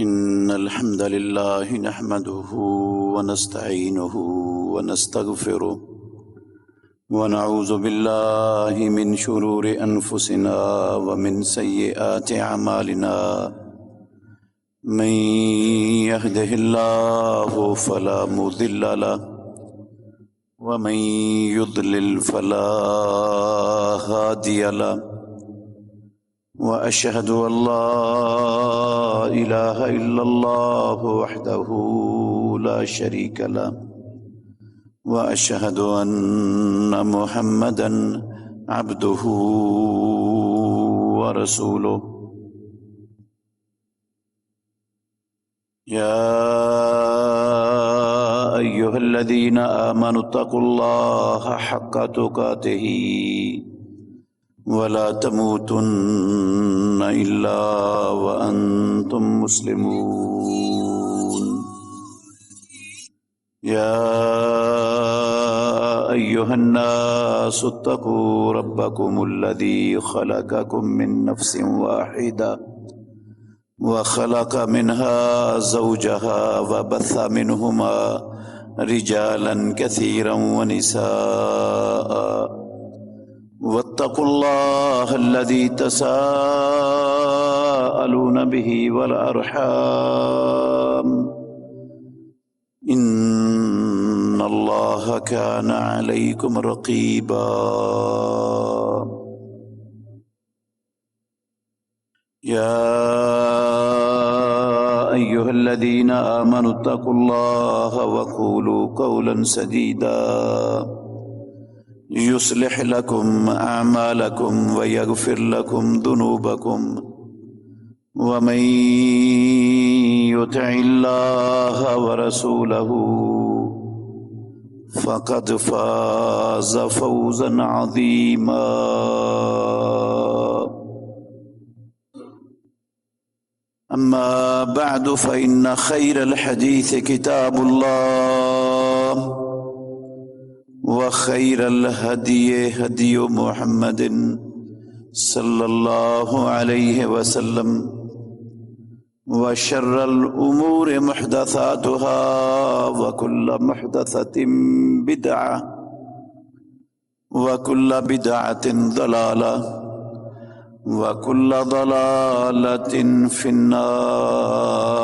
إن الحمد لله نحمده ونستعينه ونستغفره ونعوذ بالله من شرور أنفسنا ومن سيئات أعمالنا من يهده الله فلا مضل له ومن يضلل فلا هادي له وأشهد أن لا إله إلا الله وحده لا شريك له وأشهد أن محمدا عبده ورسوله يا أيها الذين آمنوا اتقوا الله حق تقاته ولا تموتن إلا وأنتم مسلمون يا أيها الناس اتقوا ربكم الذي خلقكم من نفس واحدة وخلق منها زوجها وبث منهما رجالا كثيرا ونساء واتقوا الله الذي تساءلون به والأرحام إن الله كان عليكم رقيبا يا أيها الذين آمنوا اتقوا الله وقولوا قولا سديدا يصلح لكم أعمالكم ويغفر لكم ذنوبكم ومن يطع الله ورسوله فقد فاز فوزا عظيما أما بعد فإن خير الحديث كتاب الله وخير الهدي هدي محمد صلى الله عليه وسلم وشر الأمور محدثاتها وكل محدثة بدعة وكل بدعة ضلالة وكل ضلالة في النار.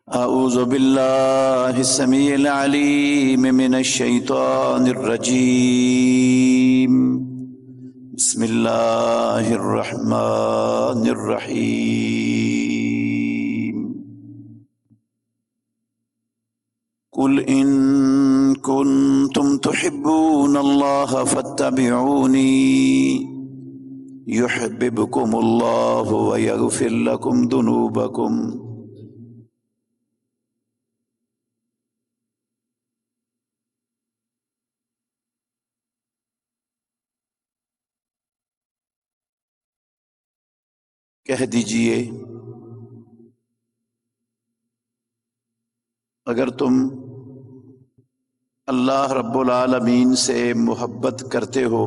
أعوذ بالله السميع العليم من الشيطان الرجيم. بسم الله الرحمن الرحيم. قل إن كنتم تحبون الله فاتبعوني يحببكم الله ويغفر لكم ذنوبكم. کہہ دیجئے اگر تم اللہ رب العالمین سے محبت کرتے ہو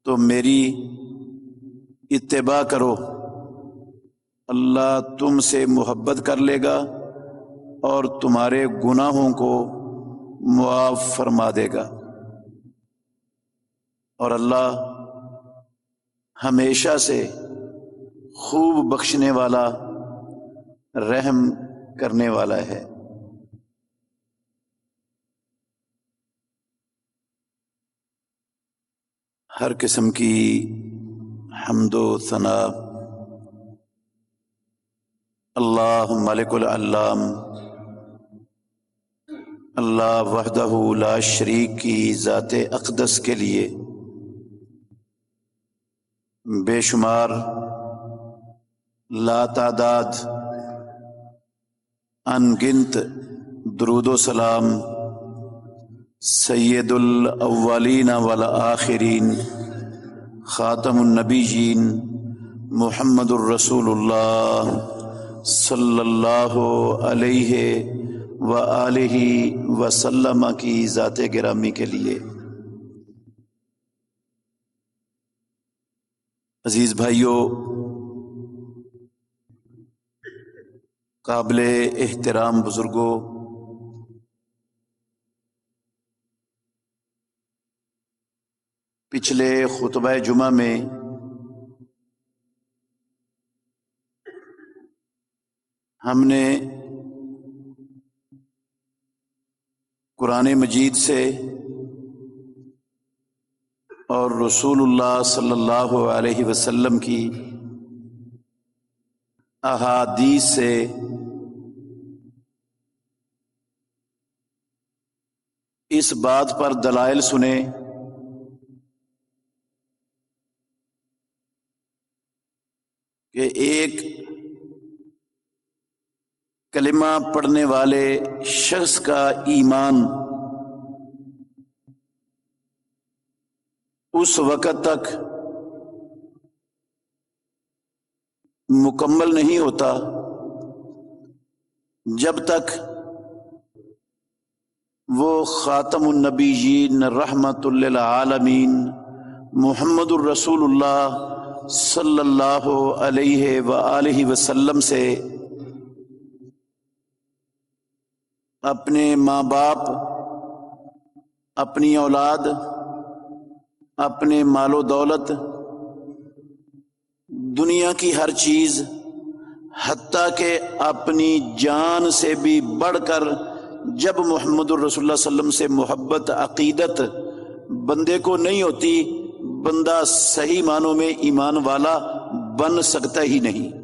تو میری اتباع کرو، اللہ تم سے محبت کر لے گا اور تمہارے گناہوں کو معاف فرما دے گا، اور اللہ ہمیشہ سے خوب بخشنے والا، رحم کرنے والا ہے۔ ہر قسم کی حمد و ثنا اللہ ملک العلام، اللہ وحدہ لا شریک کی ذات اقدس کے لیے بے شمار لا تعداد ان گنت درود و سلام سید الاولین والآخرین خاتم النبیین محمد الرسول اللہ صلی اللہ علیہ وآلہ وسلم کی ذات گرامی کے لیے عزیز بھائیوں، قابل احترام بزرگوں، پچھلے خطبہ جمعہ میں ہم نے قرآن مجید سے اور رسول اللہ صلی اللہ علیہ وسلم کی احادیث سے اس بات پر دلائل سنے کہ ایک کلمہ پڑھنے والے شخص کا ایمان اس وقت تک مکمل نہیں ہوتا جب تک وہ خاتم النبیین رحمت للعالمین محمد الرسول اللہ صلی اللہ علیہ وآلہ وسلم سے اپنے ماں باپ، اپنی اولاد، اپنے مال و دولت، دنیا کی ہر چیز، حتیٰ کہ اپنی جان سے بھی بڑھ کر جب محمد الرسول اللہ صلی اللہ علیہ وسلم سے محبت عقیدت بندے کو نہیں ہوتی، بندہ صحیح معنوں میں ایمان والا بن سکتا ہی نہیں۔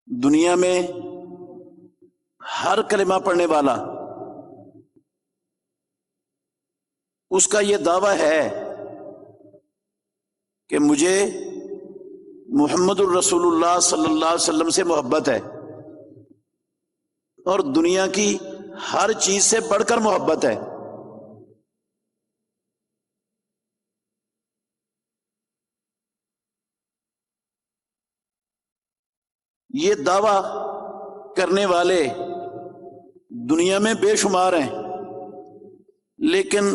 دنیا میں ہر کلمہ پڑھنے والا اس کا یہ دعویٰ ہے کہ مجھے محمد الرسول اللہ صلی اللہ علیہ وسلم سے محبت ہے اور دنیا کی ہر چیز سے بڑھ کر محبت ہے۔ یہ دعویٰ کرنے والے دنیا میں بے شمار ہیں، لیکن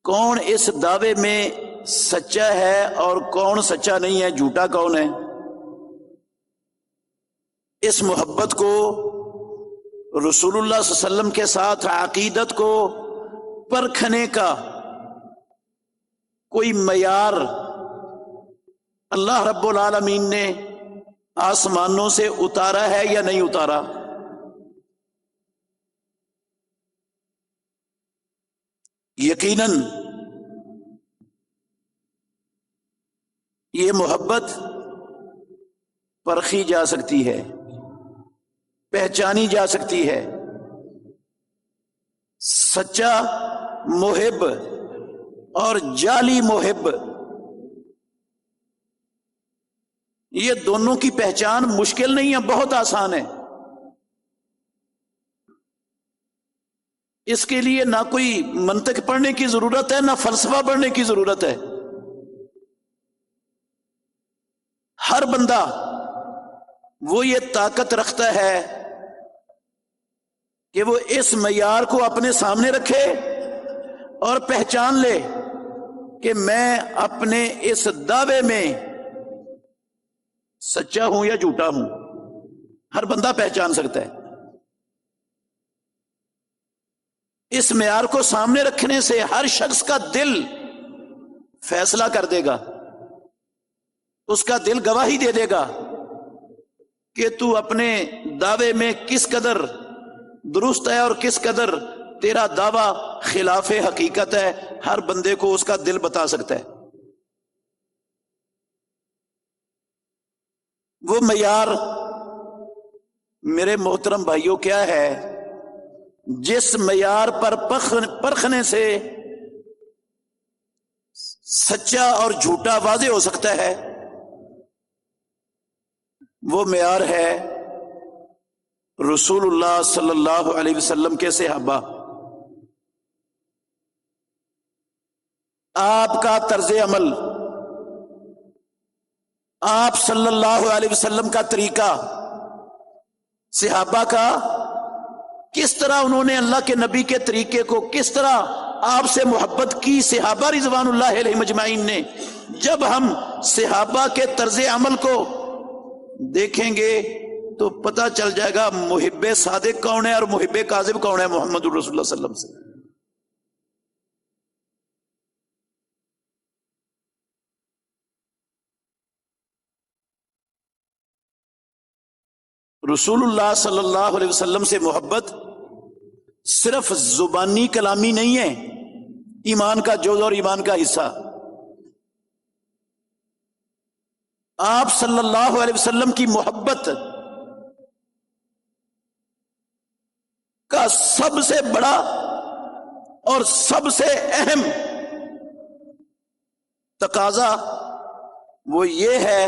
کون اس دعوے میں سچا ہے اور کون سچا نہیں ہے، جھوٹا کون ہے؟ اس محبت کو، رسول اللہ صلی اللہ علیہ وسلم کے ساتھ عقیدت کو پرکھنے کا کوئی معیار اللہ رب العالمین نے آسمانوں سے اتارا ہے یا نہیں اتارا؟ یقیناً یہ محبت پرکھی جا سکتی ہے، پہچانی جا سکتی ہے۔ سچا محب اور جعلی محب، یہ دونوں کی پہچان مشکل نہیں ہے، بہت آسان ہے۔ اس کے لیے نہ کوئی منطق پڑھنے کی ضرورت ہے، نہ فلسفہ پڑھنے کی ضرورت ہے۔ ہر بندہ وہ یہ طاقت رکھتا ہے کہ وہ اس معیار کو اپنے سامنے رکھے اور پہچان لے کہ میں اپنے اس دعوے میں سچا ہوں یا جھوٹا ہوں۔ ہر بندہ پہچان سکتا ہے۔ اس معیار کو سامنے رکھنے سے ہر شخص کا دل فیصلہ کر دے گا، اس کا دل گواہی دے دے گا کہ تو اپنے دعوے میں کس قدر درست ہے اور کس قدر تیرا دعویٰ خلاف حقیقت ہے۔ ہر بندے کو اس کا دل بتا سکتا ہے۔ وہ معیار میرے محترم بھائیوں کیا ہے؟ جس معیار پر پرکھنے سے سچا اور جھوٹا واضح ہو سکتا ہے، وہ معیار ہے رسول اللہ صلی اللہ علیہ وسلم کے صحابہ، آپ کا طرز عمل، آپ صلی اللہ علیہ وسلم کا طریقہ، صحابہ کا کس طرح انہوں نے اللہ کے نبی کے طریقے کو، کس طرح آپ سے محبت کی صحابہ رضوان اللہ علیہ مجمعین نے. جب ہم صحابہ کے طرز عمل کو دیکھیں گے تو پتہ چل جائے گا محب صادق کون ہے اور محب کاذب کون ہے محمد الرسول اللہ صلی اللہ علیہ وسلم سے. رسول اللہ صلی اللہ علیہ وسلم سے محبت صرف زبانی کلامی نہیں ہے، ایمان کا جز اور ایمان کا حصہ. آپ صلی اللہ علیہ وسلم کی محبت کا سب سے بڑا اور سب سے اہم تقاضا وہ یہ ہے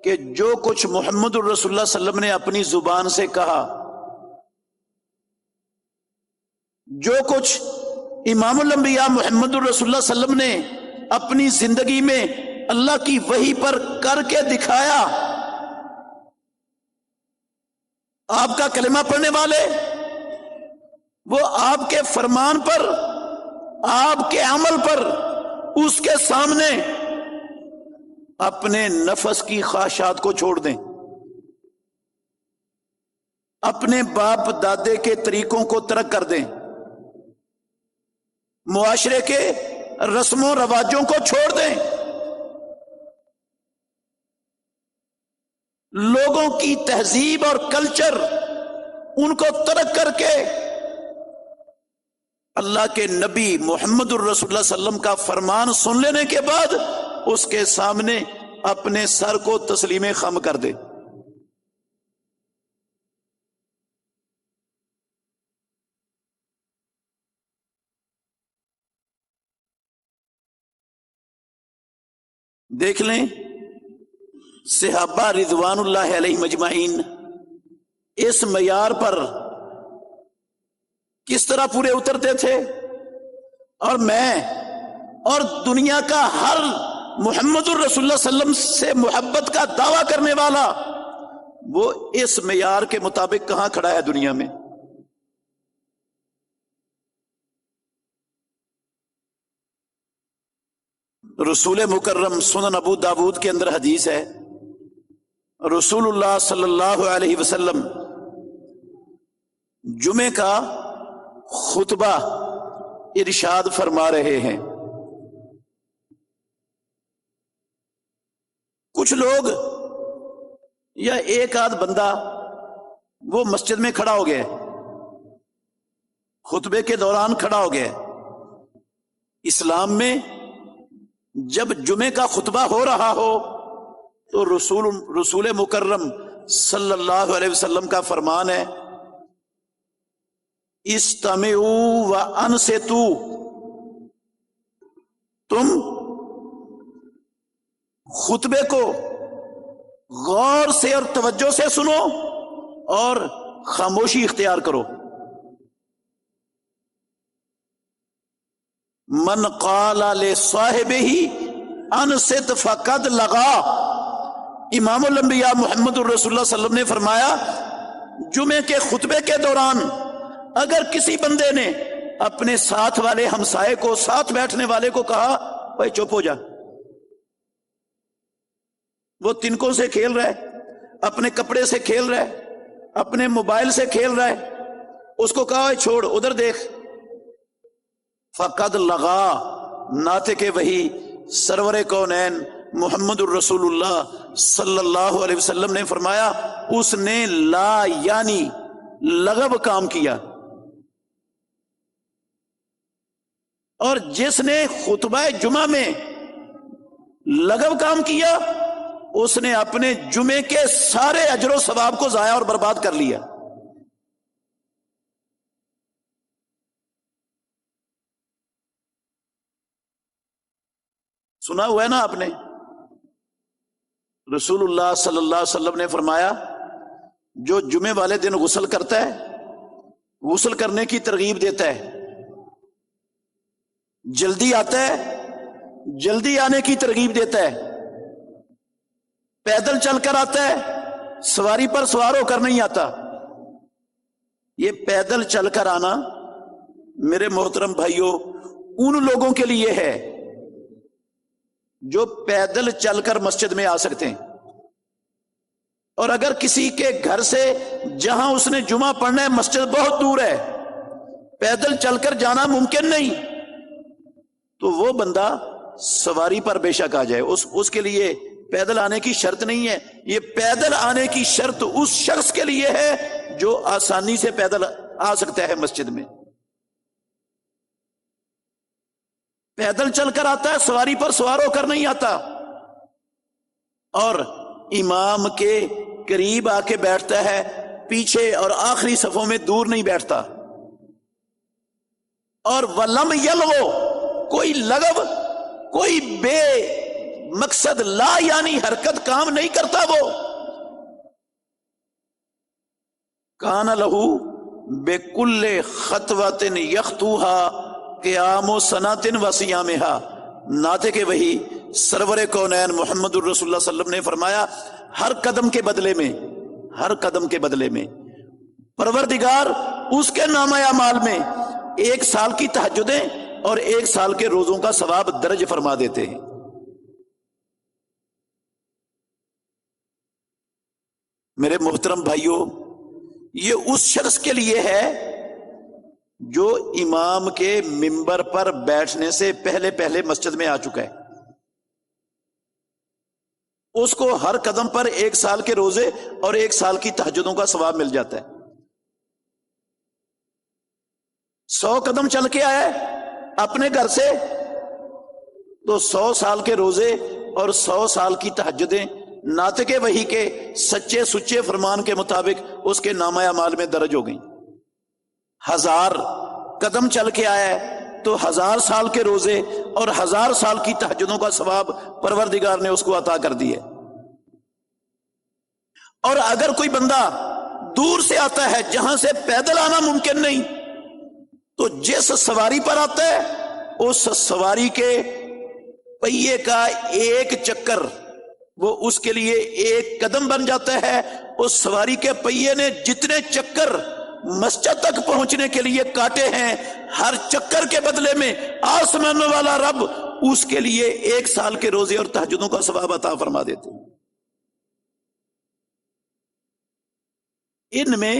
کہ جو کچھ محمد الرسول اللہ صلی اللہ علیہ وسلم نے اپنی زبان سے کہا، جو کچھ امام الانبیاء محمد الرسول اللہ صلی اللہ علیہ وسلم نے اپنی زندگی میں اللہ کی وحی پر کر کے دکھایا، آپ کا کلمہ پڑھنے والے وہ آپ کے فرمان پر، آپ کے عمل پر، اس کے سامنے اپنے نفس کی خواہشات کو چھوڑ دیں، اپنے باپ دادے کے طریقوں کو ترک کر دیں، معاشرے کے رسم و رواجوں کو چھوڑ دیں، لوگوں کی تہذیب اور کلچر ان کو ترک کر کے اللہ کے نبی محمد الرسول اللہ صلی اللہ علیہ وسلم کا فرمان سن لینے کے بعد اس کے سامنے اپنے سر کو تسلیم خم کر دے. دیکھ لیں صحابہ رضوان اللہ علیہ مجمعین اس معیار پر کس طرح پورے اترتے تھے، اور میں اور دنیا کا ہر محمد الرسول اللہ صلی اللہ علیہ وسلم سے محبت کا دعویٰ کرنے والا وہ اس معیار کے مطابق کہاں کھڑا ہے دنیا میں. رسول مکرم سنن ابو داود کے اندر حدیث ہے، رسول اللہ صلی اللہ علیہ وسلم جمعے کا خطبہ ارشاد فرما رہے ہیں. کچھ لوگ یا ایک آدھ بندہ وہ مسجد میں کھڑا ہو گیا، خطبے کے دوران کھڑا ہو گیا. اسلام میں جب جمعے کا خطبہ ہو رہا ہو تو رسول مکرم صلی اللہ علیہ وسلم کا فرمان ہے استمعوا وانصتوا، تم خطبے کو غور سے اور توجہ سے سنو اور خاموشی اختیار کرو. من قال لصاحبہ انصت فقد لغا، امام الانبیاء محمد الرسول اللہ صلی اللہ علیہ وسلم نے فرمایا جمعے کے خطبے کے دوران اگر کسی بندے نے اپنے ساتھ والے ہمسائے کو، ساتھ بیٹھنے والے کو کہا بھائی چپ ہو جا، وہ تنکوں سے کھیل رہا ہے، اپنے کپڑے سے کھیل رہا ہے، اپنے موبائل سے کھیل رہا ہے، اس کو کہا چھوڑ ادھر دیکھ، فقد لغا، ناطق وحی سرور کونین محمد الرسول اللہ صلی اللہ علیہ وسلم نے فرمایا اس نے لا یعنی لغو کام کیا. اور جس نے خطبہ جمعہ میں لغو کام کیا اس نے اپنے جمعے کے سارے اجر و ثواب کو ضائع اور برباد کر لیا. سنا ہوا ہے نا آپ نے، رسول اللہ صلی اللہ علیہ وسلم نے فرمایا جو جمعے والے دن غسل کرتا ہے، غسل کرنے کی ترغیب دیتا ہے، جلدی آتا ہے، جلدی آنے کی ترغیب دیتا ہے، پیدل چل کر آتا ہے، سواری پر سوار ہو کر نہیں آتا۔ یہ پیدل چل کر آنا میرے محترم بھائیوں ان لوگوں کے لیے ہے جو پیدل چل کر مسجد میں آ سکتے ہیں، اور اگر کسی کے گھر سے جہاں اس نے جمعہ پڑھنا ہے مسجد بہت دور ہے، پیدل چل کر جانا ممکن نہیں، تو وہ بندہ سواری پر بے شک آ جائے، اس کے لیے پیدل آنے کی شرط نہیں ہے۔ یہ پیدل آنے کی شرط اس شخص کے لیے ہے جو آسانی سے پیدل آ سکتا ہے مسجد میں، پیدل چل کر آتا ہے، سواری پر سوار ہو کر نہیں آتا، اور امام کے قریب آ کے بیٹھتا ہے، پیچھے اور آخری صفوں میں دور نہیں بیٹھتا، اور ولم یلغو، کوئی لغو، کوئی بے مقصد لا یعنی حرکت کام نہیں کرتا، وہ کان لہو بکل خطوۃ یخطوها قیام سنۃ وصیامها، ناطق وحی سرور کونین محمد الرسول اللہ صلی اللہ علیہ وسلم نے فرمایا ہر قدم کے بدلے میں، ہر قدم کے بدلے میں پروردگار اس کے نامہ اعمال میں 1 سال کی تہجدیں اور 1 سال کے روزوں کا ثواب درج فرما دیتے ہیں۔ میرے محترم بھائیوں، یہ اس شخص کے لیے ہے جو امام کے منبر پر بیٹھنے سے پہلے پہلے مسجد میں آ چکا ہے، اس کو ہر قدم پر 1 سال کے روزے اور 1 سال کی تہجدوں کا ثواب مل جاتا ہے۔ 100 قدم چل کے آیا اپنے گھر سے تو 100 سال کے روزے اور 100 سال کی تہجدیں ناطق وحی کے سچے سچے فرمان کے مطابق اس کے نامہ اعمال میں درج ہو گئیں۔ 1000 قدم چل کے آیا ہے تو 1000 سال کے روزے اور 1000 سال کی تہجدوں کا ثواب پروردگار نے اس کو عطا کر دیا۔ اور اگر کوئی بندہ دور سے آتا ہے جہاں سے پیدل آنا ممکن نہیں، تو جس سواری پر آتا ہے اس سواری کے پہیے کا 1 چکر وہ اس کے لیے 1 قدم بن جاتا ہے۔ اس سواری کے پہیے نے جتنے چکر مسجد تک پہنچنے کے لیے کاٹے ہیں، ہر چکر کے بدلے میں آسمان والا رب اس کے لیے 1 سال کے روزے اور تہجدوں کا ثواب عطا فرما دیتے ہیں۔ ان میں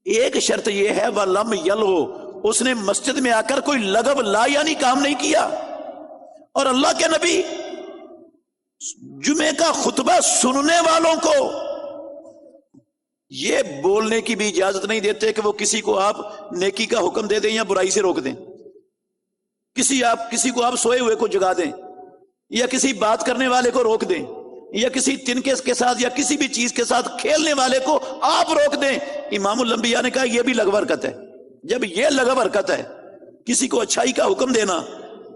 ایک شرط یہ ہے وَلَمْ يَلْغُ، اس نے مسجد میں آ کر کوئی لغو لا یعنی کام نہیں کیا۔ اور اللہ کے نبی جمعے کا خطبہ سننے والوں کو یہ بولنے کی بھی اجازت نہیں دیتے کہ وہ کسی کو آپ نیکی کا حکم دے دیں یا برائی سے روک دیں، کسی کو آپ سوئے ہوئے کو جگا دیں، یا کسی بات کرنے والے کو روک دیں، یا کسی تنکے کے ساتھ یا کسی بھی چیز کے ساتھ کھیلنے والے کو آپ روک دیں۔ امام الانبیاء نے کہا یہ بھی لغو حرکت ہے۔ جب یہ لغو حرکت ہے، کسی کو اچھائی کا حکم دینا،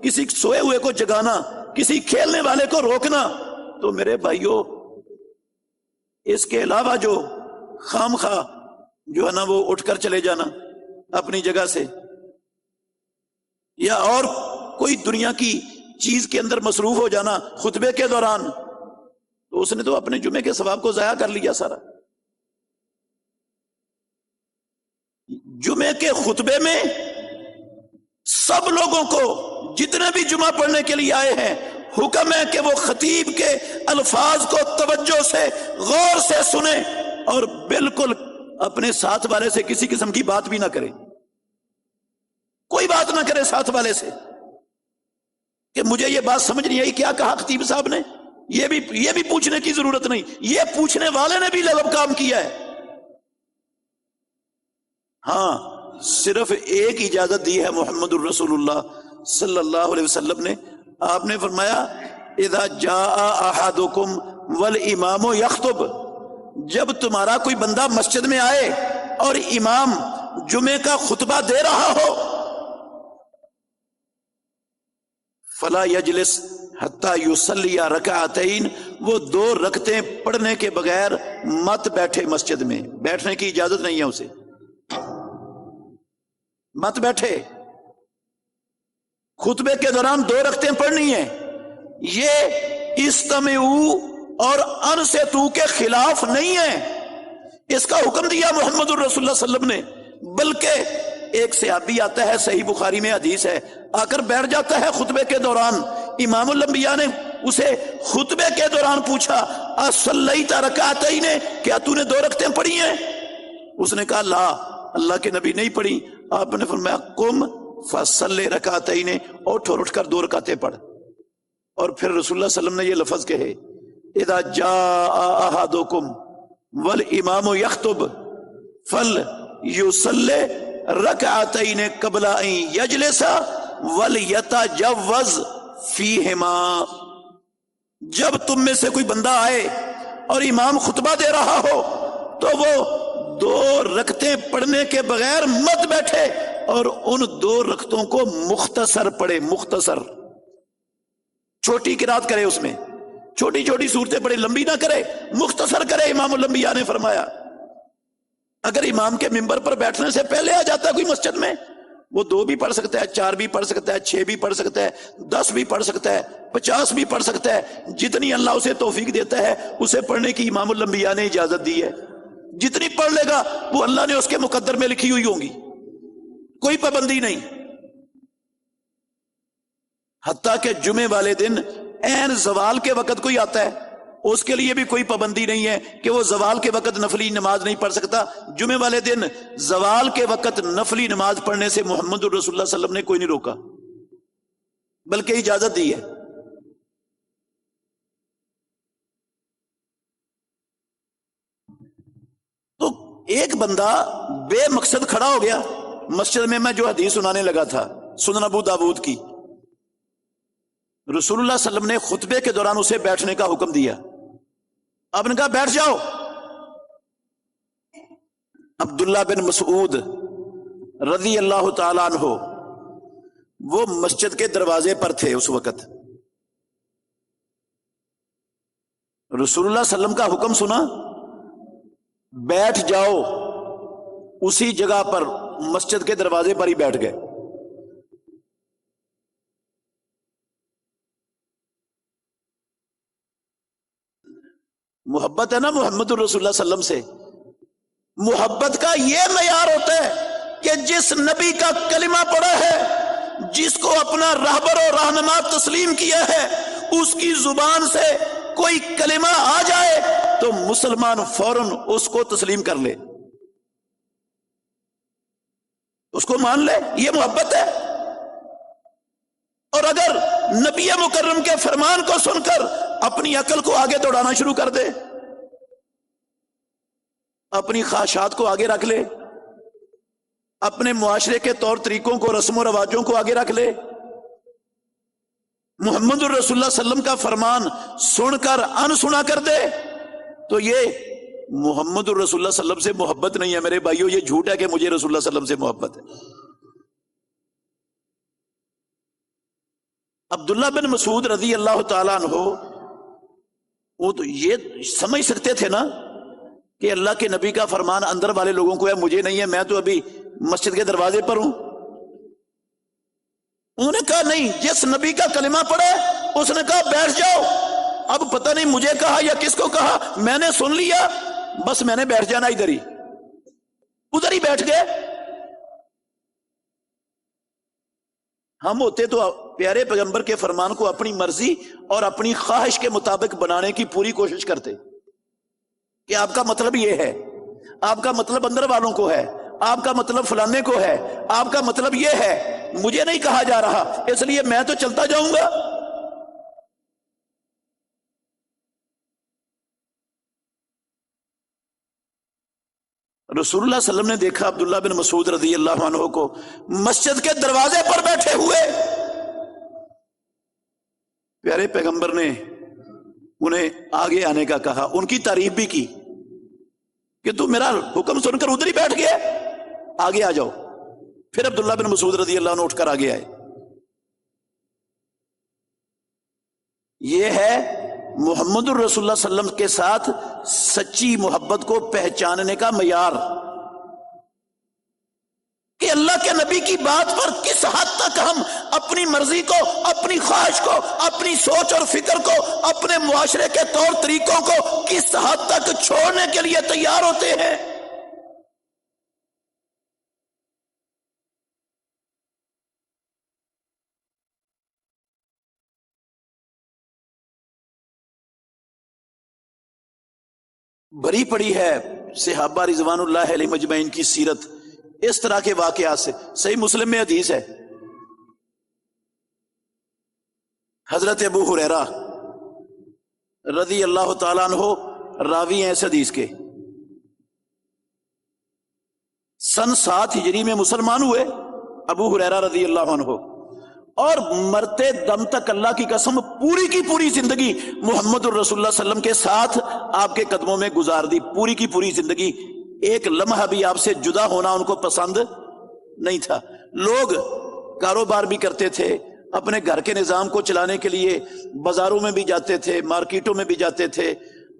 کسی سوئے ہوئے کو جگانا، کسی کھیلنے والے کو روکنا، تو میرے بھائیوں اس کے علاوہ جو خام خواہ جو ہے نا وہ اٹھ کر چلے جانا اپنی جگہ سے، یا اور کوئی دنیا کی چیز کے اندر مصروف ہو جانا خطبے کے دوران، تو اس نے تو اپنے جمعے کے ثواب کو ضائع کر لیا سارا۔ جمعے کے خطبے میں سب لوگوں کو جتنے بھی جمعہ پڑھنے کے لیے آئے ہیں حکم ہے کہ وہ خطیب کے الفاظ کو توجہ سے غور سے سنیں اور بالکل اپنے ساتھ والے سے کسی قسم کی بات بھی نہ کریں، کوئی بات نہ کرے ساتھ والے سے کہ مجھے یہ بات سمجھ نہیں آئی کیا کہا خطیب صاحب نے، یہ بھی پوچھنے کی ضرورت نہیں، یہ پوچھنے والے نے بھی لغو کام کیا ہے۔ ہاں صرف ایک اجازت دی ہے محمد الرسول اللہ صلی اللہ علیہ وسلم نے، آپ نے فرمایا اذا جاء احدکم والامام یخطب، جب تمہارا کوئی بندہ مسجد میں آئے اور امام جمعے کا خطبہ دے رہا ہو، فلا یجلس حتی یصلی رکعتین، وہ 2 رکعتیں پڑھنے کے بغیر مت بیٹھے، مسجد میں بیٹھنے کی اجازت نہیں ہے اسے، مت بیٹھے، خطبے کے دوران 2 رکعتیں پڑھنی ہیں۔ یہ استمعوا اور ان سے تو کے خلاف نہیں ہے، اس کا حکم دیا محمد الرسول اللہ صلی اللہ علیہ وسلم نے۔ بلکہ ایک صحابی آتا ہے، صحیح بخاری میں حدیث ہے، آ کر بیٹھ جاتا ہے خطبے کے دوران، امام الانبیاء نے اسے خطبے کے دوران پوچھا اصلیت رکعتین، کیا تو نے 2 رکعتیں پڑھی ہیں؟ اس نے کہا لا، اللہ کے نبی نہیں پڑھی۔ آپ نے فرمایا قم فصلی رکعتین، اٹھ کر 2 رکعتیں پڑھ۔ اور پھر رسول اللہ صلی اللہ علیہ وسلم نے یہ لفظ کہے اذا جاء احدکم والامام یخطب فلیصلی رکعتین قبل ان یجلس ولیتجوز فیہما۔ جب تم میں سے کوئی بندہ آئے اور امام خطبہ دے رہا ہو تو وہ 2 رکعتیں پڑھنے کے بغیر مت بیٹھے، اور ان 2 رکعتوں کو مختصر پڑھے، مختصر، چھوٹی قرات کرے، اس میں چھوٹی چھوٹی صورتیں پڑھے، لمبی نہ کرے، مختصر کرے۔ امام الانبیاء نے فرمایا اگر امام کے منبر پر بیٹھنے سے پہلے آ جاتا ہے کوئی مسجد میں، وہ 2 بھی پڑھ سکتا ہے، 4 بھی پڑھ سکتا ہے، 6 بھی پڑھ سکتا ہے، 10 بھی پڑھ سکتا ہے، 50 بھی پڑھ سکتا ہے، جتنی اللہ اسے توفیق دیتا ہے اسے پڑھنے کی امام الانبیاء نے اجازت دی ہے۔ جتنی پڑھ لے گا وہ اللہ نے اس کے مقدر میں لکھی ہوئی ہوں گی، کوئی پابندی نہیں۔ حتیٰ کہ جمعے والے دن عین زوال کے وقت کوئی آتا ہے، اس کے لیے بھی کوئی پابندی نہیں ہے کہ وہ زوال کے وقت نفلی نماز نہیں پڑھ سکتا۔ جمعے والے دن زوال کے وقت نفلی نماز پڑھنے سے محمد الرسول اللہ صلی اللہ علیہ وسلم نے کوئی نہیں روکا، بلکہ اجازت دی ہے۔ تو ایک بندہ بے مقصد کھڑا ہو گیا مسجد میں جو حدیث سنانے لگا تھا، سنن ابو داود کی، رسول اللہ صلی اللہ علیہ وسلم نے خطبے کے دوران اسے بیٹھنے کا حکم دیا۔ آپ نے کہا بیٹھ جاؤ۔ عبداللہ بن مسعود رضی اللہ تعالیٰ عنہ وہ مسجد کے دروازے پر تھے اس وقت، رسول اللہ صلی اللہ علیہ وسلم کا حکم سنا، بیٹھ جاؤ، اسی جگہ پر مسجد کے دروازے پر ہی بیٹھ گئے۔ محبت ہے نا محمد الرسول اللہ صلی اللہ علیہ وسلم سے، محبت کا یہ معیار ہوتا ہے کہ جس نبی کا کلمہ پڑھا ہے، جس کو اپنا رہبر و رہنما تسلیم کیا ہے، اس کی زبان سے کوئی کلمہ آ جائے تو مسلمان فوراً اس کو تسلیم کر لے، اس کو مان لے، یہ محبت ہے۔ اور اگر نبی مکرم کے فرمان کو سن کر اپنی عقل کو آگے دوڑانا شروع کر دے، اپنی خواہشات کو آگے رکھ لے، اپنے معاشرے کے طور طریقوں کو، رسم و رواجوں کو آگے رکھ لے، محمد الرسول اللہ صلی اللہ علیہ وسلم کا فرمان سن کر انسنا کر دے، تو یہ محمد الرسول اللہ صلی اللہ علیہ وسلم سے محبت نہیں ہے میرے بھائیو، یہ جھوٹ ہے کہ مجھے رسول اللہ صلی اللہ علیہ وسلم سے محبت ہے۔ عبداللہ بن مسعود رضی اللہ تعالیٰ عنہ وہ تو یہ سمجھ سکتے تھے نا کہ اللہ کے نبی کا فرمان اندر والے لوگوں کو ہے، مجھے نہیں ہے، میں تو ابھی مسجد کے دروازے پر ہوں۔ انہوں نے کہا نہیں، جس نبی کا کلمہ پڑھے اس نے کہا بیٹھ جاؤ۔ اب پتہ نہیں مجھے کہا یا کس کو کہا، میں نے سن لیا، بس میں نے بیٹھ جانا، ادھر ہی بیٹھ گئے۔ ہم ہوتے تو پیارے پیغمبر کے فرمان کو اپنی مرضی اور اپنی خواہش کے مطابق بنانے کی پوری کوشش کرتے کہ آپ کا مطلب یہ ہے، آپ کا مطلب اندر والوں کو ہے، آپ کا مطلب فلانے کو ہے، آپ کا مطلب یہ ہے، مجھے نہیں کہا جا رہا اس لیے میں تو چلتا جاؤں گا۔ رسول اللہ صلی اللہ علیہ وسلم نے دیکھا عبداللہ بن مسعود رضی اللہ عنہ کو مسجد کے دروازے پر بیٹھے ہوئے، پیارے پیغمبر نے انہیں آگے آنے کا کہا، ان کی تعریف بھی کی کہ تو میرا حکم سن کر ادھر ہی بیٹھ گیا، آگے آ جاؤ۔ پھر عبداللہ بن مسعود رضی اللہ عنہ اٹھ کر آگے آئے۔ یہ ہے محمد الرسول اللہ صلی اللہ علیہ وسلم کے ساتھ سچی محبت کو پہچاننے کا معیار، کہ کہ اللہ کے نبی کی بات پر کس حد تک ہم اپنی مرضی کو، اپنی خواہش کو، اپنی سوچ اور فکر کو، اپنے معاشرے کے طور طریقوں کو کس حد تک چھوڑنے کے لیے تیار ہوتے ہیں۔ بھری پڑی ہے صحابہ رضوان اللہ علیہ مجمعین کی سیرت اس طرح کے واقعات سے۔ صحیح مسلم میں حدیث ہے، حضرت ابو ہریرہ رضی اللہ تعالیٰ عنہ راوی ہیں اس حدیث کے، سن 7 ہجری میں مسلمان ہوئے ابو ہریرہ رضی اللہ عنہ، اور مرتے دم تک اللہ کی قسم پوری کی پوری زندگی محمد الرسول اللہ صلی اللہ علیہ وسلم کے ساتھ آپ کے قدموں میں گزار دی، پوری کی پوری زندگی، ایک لمحہ بھی آپ سے جدا ہونا ان کو پسند نہیں تھا۔ لوگ کاروبار بھی کرتے تھے، اپنے گھر کے نظام کو چلانے کے لیے بازاروں میں بھی جاتے تھے، مارکیٹوں میں بھی جاتے تھے۔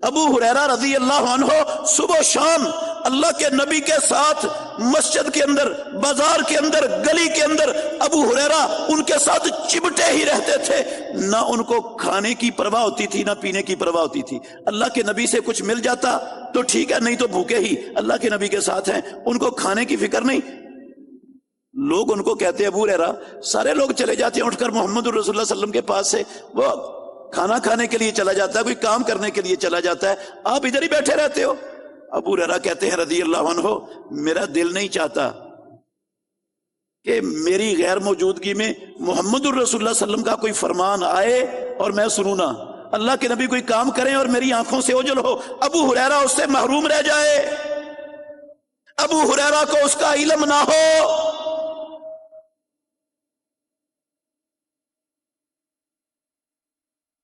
ابو ہریرہ رضی اللہ عنہ صبح و شام اللہ کے نبی کے ساتھ مسجد کے اندر، بازار کے اندر، گلی کے اندر ابو ہریرہ ان کے ساتھ چمٹے ہی رہتے تھے، نہ ان کو کھانے کی پرواہ ہوتی تھی نہ پینے کی پرواہ ہوتی تھی۔ اللہ کے نبی سے کچھ مل جاتا تو ٹھیک ہے، نہیں تو بھوکے ہی اللہ کے نبی کے ساتھ ہیں، ان کو کھانے کی فکر نہیں۔ لوگ ان کو کہتے ابو ہریرہ، سارے لوگ چلے جاتے ہیں اٹھ کر محمد الرسول اللہ صلی اللہ علیہ وسلم کے پاس سے، وہ کھانا کھانے کے لیے چلا جاتا ہے، کوئی کام کرنے کے لیے چلا جاتا ہے، آپ ادھر ہی بیٹھے رہتے ہو۔ ابو ہریرہ کہتے ہیں رضی اللہ عنہ، میرا دل نہیں چاہتا کہ میری غیر موجودگی میں محمد الرسول اللہ صلی اللہ علیہ وسلم کا کوئی فرمان آئے اور میں سنوں نہ، اللہ کے نبی کوئی کام کریں اور میری آنکھوں سے اوجھل ہو، ابو ہریرہ اس سے محروم رہ جائے، ابو ہریرہ کو اس کا علم نہ ہو۔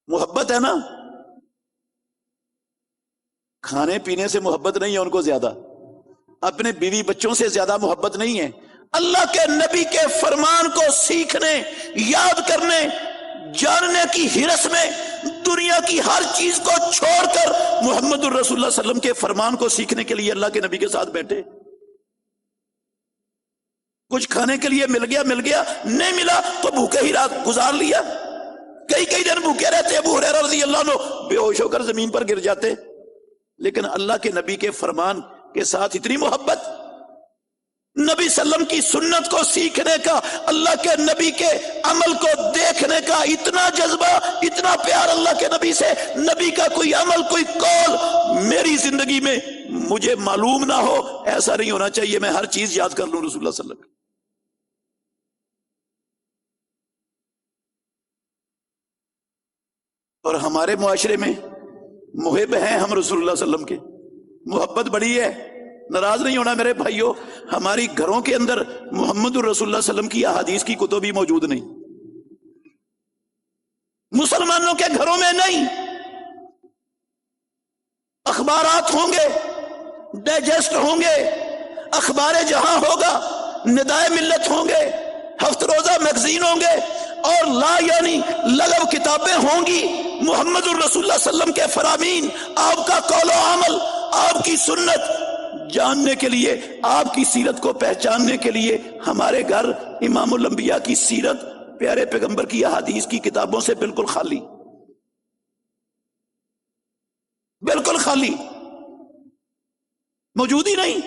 محبت ہے نا، کھانے پینے سے محبت نہیں ہے ان کو زیادہ، اپنے بیوی بچوں سے زیادہ محبت نہیں ہے، اللہ کے نبی کے فرمان کو سیکھنے، یاد کرنے، جاننے کی ہرس میں دنیا کی ہر چیز کو چھوڑ کر محمد الرسول اللہ صلی اللہ علیہ وسلم کے فرمان کو سیکھنے کے لیے اللہ کے نبی کے ساتھ بیٹھے۔ کچھ کھانے کے لیے مل گیا، نہیں ملا تو بھوکے ہی رات گزار لیا، کئی دن بھوکے رہتے۔ ابو ہریرہ رضی اللہ عنہ بے ہوش ہو کر زمین پر گر جاتے، لیکن اللہ کے نبی کے فرمان کے ساتھ اتنی محبت، نبی صلی اللہ علیہ وسلم کی سنت کو سیکھنے کا، اللہ کے نبی کے عمل کو دیکھنے کا اتنا جذبہ، اتنا پیار اللہ کے نبی سے، نبی کا کوئی عمل، کوئی قول میری زندگی میں مجھے معلوم نہ ہو، ایسا نہیں ہونا چاہیے، میں ہر چیز یاد کر لوں رسول اللہ صلی اللہ علیہ وسلم۔ اور ہمارے معاشرے میں محب ہیں ہم رسول اللہ صلی اللہ علیہ وسلم کے، محبت بڑی ہے، ناراض نہیں ہونا میرے بھائیوں، ہماری گھروں کے اندر محمد الرسول اللہ صلی اللہ علیہ وسلم کی احادیث کی کتب بھی موجود نہیں، مسلمانوں کے گھروں میں نہیں۔ اخبارات ہوں گے، ڈائجسٹ ہوں گے، اخبار جہاں ہوگا، ندائے ملت ہوں گے، ہفت روزہ میگزین ہوں گے، اور لا یعنی لغو کتابیں ہوں گی، محمد الرسول اللہ صلی اللہ علیہ وسلم کے فرامین، آپ کا قول و عمل، آپ کی سنت جاننے کے لیے، آپ کی سیرت کو پہچاننے کے لیے ہمارے گھر امام الانبیاء کی سیرت، پیارے پیغمبر کی احادیث کی کتابوں سے بالکل خالی، بالکل خالی، موجود ہی نہیں،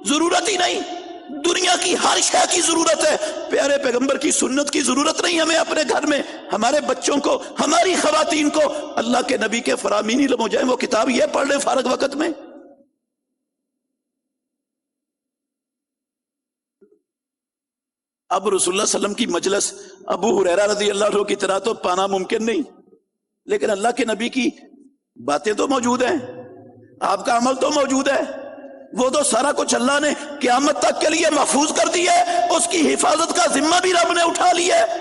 ضرورت ہی نہیں۔ دنیا کی ہر شے کی ضرورت ہے، پیارے پیغمبر کی سنت کی ضرورت نہیں ہمیں اپنے گھر میں، ہمارے بچوں کو، ہماری خواتین کو اللہ کے نبی کے فرامین علم ہو جائیں، وہ کتاب یہ پڑھ لیں فارغ وقت میں۔ اب رسول اللہ صلی اللہ علیہ وسلم کی مجلس ابو ہریرہ رضی اللہ عنہ کی طرح تو پانا ممکن نہیں، لیکن اللہ کے نبی کی باتیں تو موجود ہیں، آپ کا عمل تو موجود ہے، وہ تو سارا کچھ اللہ نے قیامت تک کے لیے محفوظ کر دیا ہے، اس کی حفاظت کا ذمہ بھی رب نے اٹھا لیا ہے۔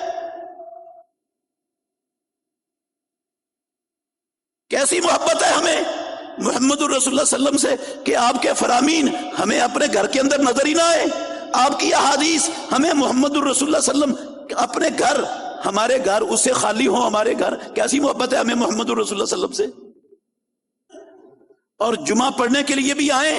کیسی محبت ہے ہمیں محمد الرسول اللہ صلی اللہ علیہ وسلم سے کہ آپ کے فرامین ہمیں اپنے گھر کے اندر نظر ہی نہ آئے، آپ کی احادیث ہمیں محمد الرسول اللہ صلی اللہ علیہ وسلم اپنے گھر، ہمارے گھر اس سے خالی ہوں، ہمارے گھر، کیسی محبت ہے ہمیں محمد الرسول اللہ صلی اللہ علیہ وسلم سے۔ اور جمعہ پڑھنے کے لیے بھی آئیں،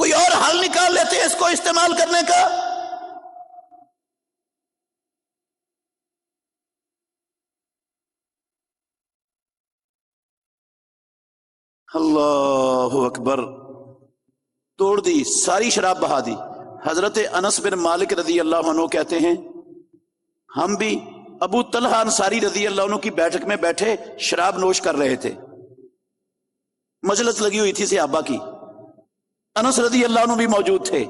کوئی اور حل نکال لیتے ہیں اس کو استعمال کرنے کا. اللہ اکبر. توڑ دی، ساری شراب بہا دی. حضرت انس بن مالک رضی اللہ عنہ کہتے ہیں ہم بھی ابو طلحہ انصاری رضی اللہ عنہ کی بیٹھک میں بیٹھے شراب نوش کر رہے تھے. مجلس لگی ہوئی تھی صحابہ کی. انس رضی اللہ عنہ بھی موجود تھے.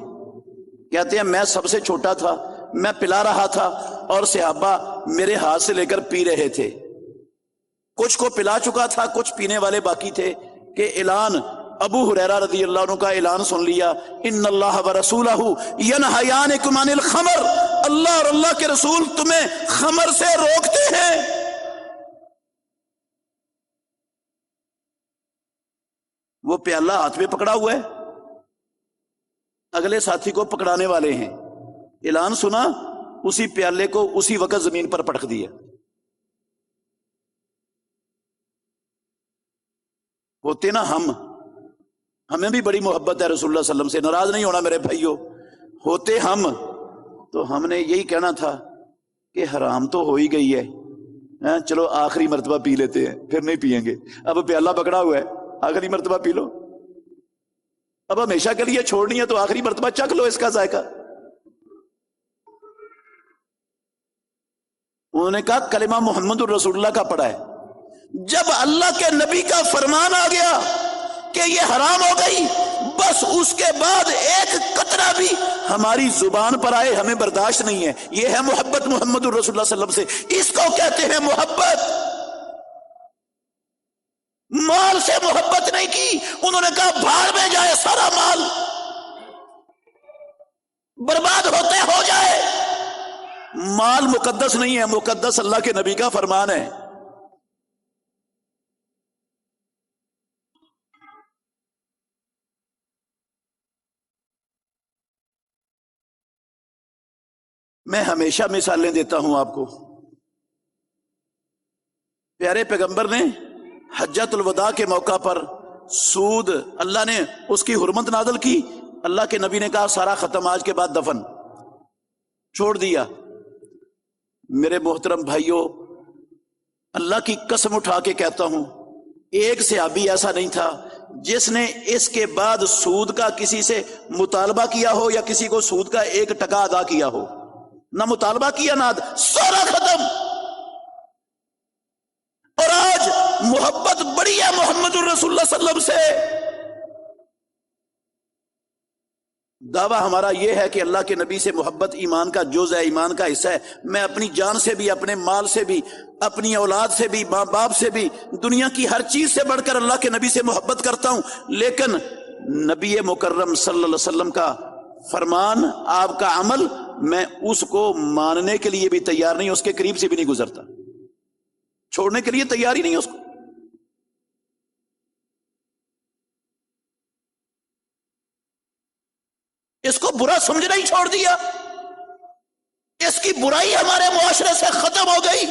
کہتے ہیں میں سب سے چھوٹا تھا، میں پلا رہا تھا اور صحابہ میرے ہاتھ سے لے کر پی رہے تھے. کچھ کو پلا چکا تھا، کچھ پینے والے باقی تھے کہ اعلان ابو ہریرہ رضی اللہ عنہ کا اعلان سن لیا، ان اللہ ورسولہ ینہیانکم عن الخمر، اللہ اور اللہ کے رسول تمہیں خمر سے روکتے ہیں. وہ پیالہ ہاتھ میں پکڑا ہوا ہے، اگلے ساتھی کو پکڑانے والے ہیں. اعلان سنا، اسی پیالے کو اسی وقت زمین پر پٹک دیا. ہوتے نا ہمیں بھی بڑی محبت ہے رسول اللہ صلی اللہ علیہ وسلم سے، ناراض نہیں ہونا میرے بھائیو. ہوتے ہم تو ہم نے یہی کہنا تھا کہ حرام تو ہو ہی گئی ہے، چلو آخری مرتبہ پی لیتے ہیں، پھر نہیں پیئیں گے. اب پیالہ پکڑا ہوا ہے، آخری مرتبہ پی لو. اب ہمیشہ کے لیے چھوڑنی ہے تو آخری مرتبہ چکھ لو اس کا ذائقہ. انہوں نے کہا کلمہ محمد الرسول اللہ کا پڑھا ہے. جب اللہ کے نبی کا فرمان آ گیا کہ یہ حرام ہو گئی، بس اس کے بعد ایک قطرہ بھی ہماری زبان پر آئے ہمیں برداشت نہیں ہے. یہ ہے محبت محمد الرسول اللہ صلی اللہ علیہ وسلم سے. اس کو کہتے ہیں محبت. مال سے محبت نہیں کی. انہوں نے کہا بھاڑ میں جائے سارا مال، برباد ہوتے ہو جائے. مال مقدس نہیں ہے، مقدس اللہ کے نبی کا فرمان ہے. میں ہمیشہ مثالیں دیتا ہوں آپ کو. پیارے پیغمبر نے حجۃ الوداع کے موقع پر سود، اللہ نے اس کی حرمت نازل کی. اللہ کے نبی نے کہا سارا ختم، آج کے بعد دفن، چھوڑ دیا. میرے محترم بھائیوں، اللہ کی قسم اٹھا کے کہتا ہوں ایک صحابی ایسا نہیں تھا جس نے اس کے بعد سود کا کسی سے مطالبہ کیا ہو یا کسی کو سود کا ایک ٹکا ادا کیا ہو. نہ مطالبہ کیا نہ سارا ختم. اور آج محبت بڑی ہے محمد الرسول اللہ صلی اللہ علیہ وسلم سے. دعویٰ ہمارا یہ ہے کہ اللہ کے نبی سے محبت ایمان کا جز ہے، ایمان کا حصہ ہے. میں اپنی جان سے بھی، اپنے مال سے بھی، اپنی اولاد سے بھی، ماں باپ سے بھی، دنیا کی ہر چیز سے بڑھ کر اللہ کے نبی سے محبت کرتا ہوں. لیکن نبی مکرم صلی اللہ علیہ وسلم کا فرمان، آپ کا عمل، میں اس کو ماننے کے لیے بھی تیار نہیں، اس کے قریب سے بھی نہیں گزرتا، چھوڑنے کے لیے تیار ہی نہیں اس کو. اس کو برا سمجھنا ہی چھوڑ دیا. اس کی برائی ہمارے معاشرے سے ختم ہو گئی.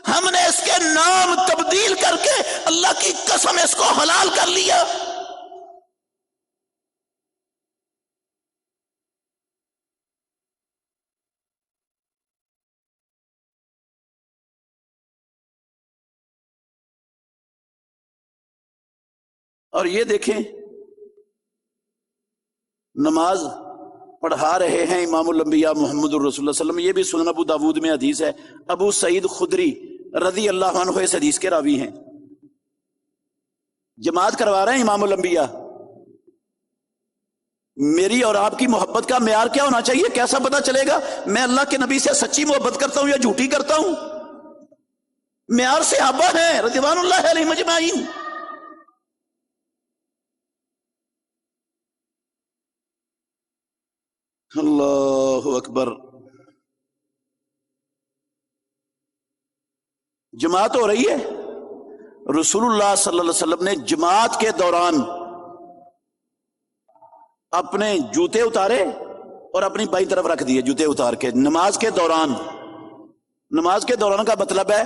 ہم نے اس کے نام تبدیل کر کے اللہ کی قسم اس کو حلال کر لیا. اور یہ دیکھیں، نماز پڑھا رہے ہیں امام الانبیاء محمد الرسول اللہ صلی اللہ علیہ وسلم. یہ بھی سنن ابو داود میں حدیث ہے. ابو سعید خدری رضی اللہ عنہ اس حدیث کے راوی ہیں. جماعت کروا رہے ہیں امام الانبیاء. میری اور آپ کی محبت کا معیار کیا ہونا چاہیے؟ کیسا پتہ چلے گا میں اللہ کے نبی سے سچی محبت کرتا ہوں یا جھوٹی کرتا ہوں؟ معیار صحابہ ہیں رضوان اللہ علیہم اجمعین. اللہ اکبر. جماعت ہو رہی ہے. رسول اللہ صلی اللہ علیہ وسلم نے جماعت کے دوران اپنے جوتے اتارے اور اپنی بائیں طرف رکھ دیے جوتے اتار کے. نماز کے دوران، نماز کے دوران کا مطلب ہے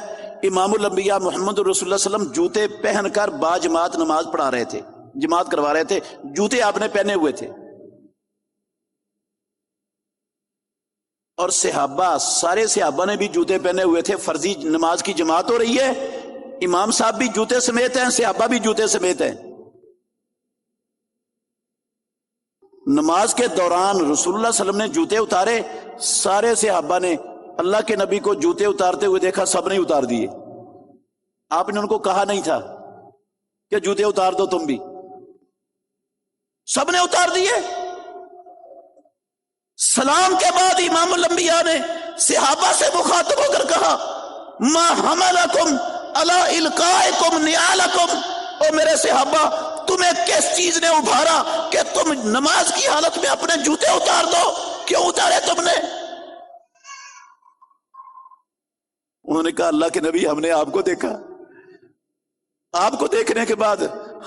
امام الانبیاء محمد رسول اللہ صلی اللہ علیہ وسلم جوتے پہن کر با جماعت نماز پڑھا رہے تھے. جماعت کروا رہے تھے، جوتے آپ نے پہنے ہوئے تھے، اور صحابہ، سارے صحابہ نے بھی جوتے پہنے ہوئے تھے، فرضی نماز کی جماعت ہو رہی ہے، امام صاحب بھی جوتے سمیت ہیں، صحابہ بھی جوتے سمیت ہیں۔ نماز کے دوران رسول اللہ صلی اللہ علیہ وسلم نے جوتے اتارے، سارے صحابہ نے اللہ کے نبی کو جوتے اتارتے ہوئے دیکھا، سب نے اتار دیے۔ آپ نے ان کو کہا نہیں تھا کہ جوتے اتار دو تم بھی، سب نے اتار دیے۔ سلام کے بعد امام الانبیاء نے صحابہ سے مخاطب ہو کر کہا ما حملکم علی القائکم نعالکم، او میرے صحابہ تمہیں کس چیز نے ابھارا کہ تم نماز کی حالت میں اپنے جوتے اتار دو؟ کیوں اتارے تم نے؟ انہوں نے کہا اللہ کے نبی ہم نے آپ کو دیکھا، آپ کو دیکھنے کے بعد